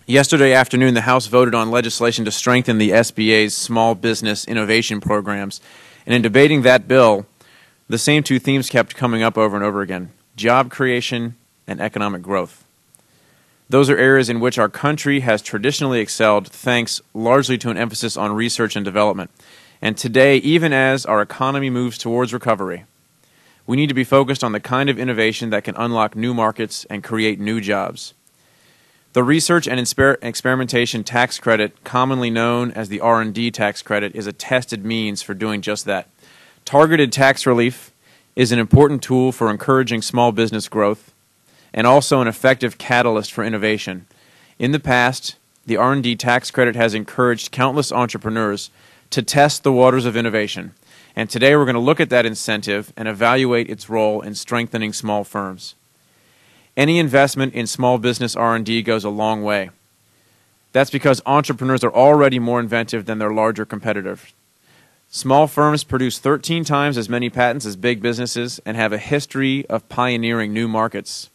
Yesterday afternoon, the House voted on legislation to strengthen the SBA's small business innovation programs. And in debating that bill, the same two themes kept coming up over and over again: job creation and economic growth. Those are areas in which our country has traditionally excelled, thanks largely to an emphasis on research and development. And today, even as our economy moves towards recovery, we need to be focused on the kind of innovation that can unlock new markets and create new jobs. The Research and Experimentation Tax Credit, commonly known as the R&D tax credit, is a tested means for doing just that. Targeted tax relief is an important tool for encouraging small business growth and also an effective catalyst for innovation. In the past, the R&D tax credit has encouraged countless entrepreneurs to test the waters of innovation. And today we're going to look at that incentive and evaluate its role in strengthening small firms. Any investment in small business R&D goes a long way. That's because entrepreneurs are already more inventive than their larger competitors. Small firms produce 13 times as many patents as big businesses and have a history of pioneering new markets.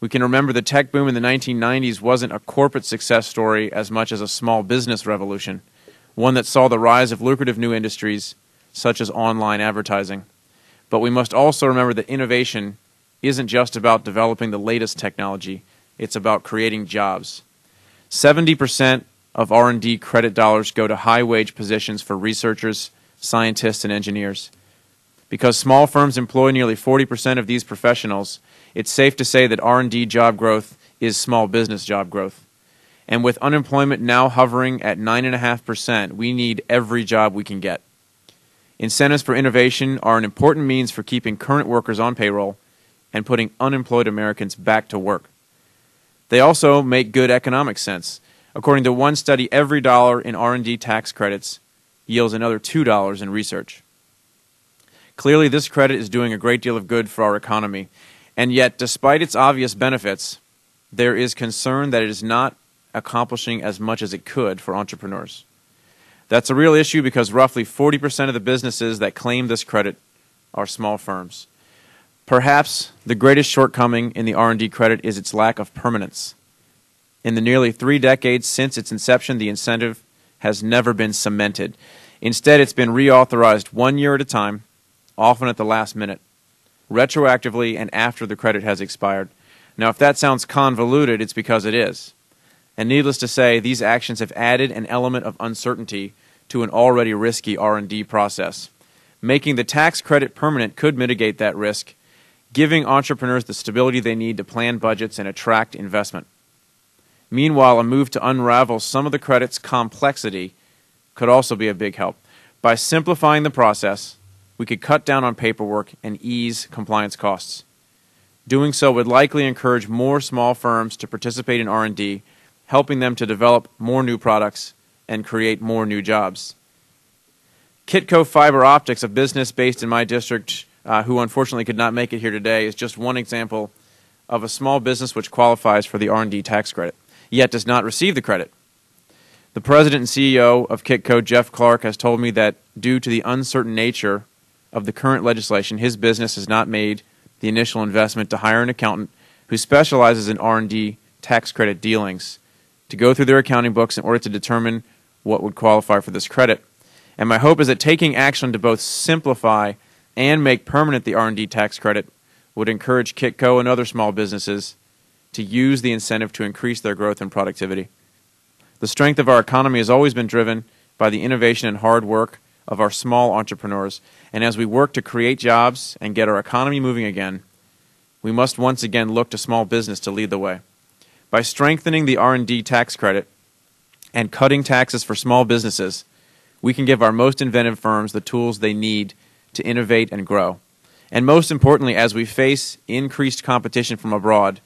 We can remember the tech boom in the 1990s wasn't a corporate success story as much as a small business revolution, one that saw the rise of lucrative new industries such as online advertising. But we must also remember that innovation isn't just about developing the latest technology, it's about creating jobs. 70% of R&D credit dollars go to high-wage positions for researchers, scientists, and engineers. Because small firms employ nearly 40% of these professionals, it's safe to say that R&D job growth is small business job growth. And with unemployment now hovering at 9.5%, we need every job we can get. Incentives for innovation are an important means for keeping current workers on payroll and putting unemployed Americans back to work. They also make good economic sense. According to one study, every dollar in R&D tax credits yields another $2 in research. Clearly, this credit is doing a great deal of good for our economy, and yet, despite its obvious benefits, there is concern that it is not accomplishing as much as it could for entrepreneurs. That's a real issue because roughly 40% of the businesses that claim this credit are small firms. Perhaps the greatest shortcoming in the R&D credit is its lack of permanence. In the nearly 3 decades since its inception, the incentive has never been cemented. Instead, it's been reauthorized 1 year at a time, often at the last minute, retroactively and after the credit has expired. Now, if that sounds convoluted, it's because it is. And needless to say, these actions have added an element of uncertainty to an already risky R&D process. Making the tax credit permanent could mitigate that risk, giving entrepreneurs the stability they need to plan budgets and attract investment. Meanwhile, a move to unravel some of the credit's complexity could also be a big help. By simplifying the process, we could cut down on paperwork and ease compliance costs. Doing so would likely encourage more small firms to participate in R&D, helping them to develop more new products and create more new jobs. Kitco Fiber Optics, a business based in my district who unfortunately could not make it here today, is just one example of a small business which qualifies for the R&D tax credit, yet does not receive the credit. The president and CEO of Kitco, Jeff Clark, has told me that due to the uncertain nature of the current legislation, his business has not made the initial investment to hire an accountant who specializes in R&D tax credit dealings to go through their accounting books in order to determine what would qualify for this credit. And my hope is that taking action to both simplify and make permanent the R&D tax credit would encourage Kitco and other small businesses to use the incentive to increase their growth and productivity. The strength of our economy has always been driven by the innovation and hard work of our small entrepreneurs, and as we work to create jobs and get our economy moving again, we must once again look to small business to lead the way. By strengthening the R&D tax credit and cutting taxes for small businesses, we can give our most inventive firms the tools they need to innovate and grow. And most importantly, as we face increased competition from abroad,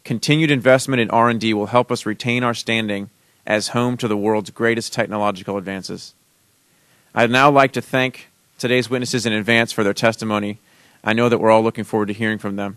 continued investment in R&D will help us retain our standing as home to the world's greatest technological advances. I'd now like to thank today's witnesses in advance for their testimony. I know that we're all looking forward to hearing from them.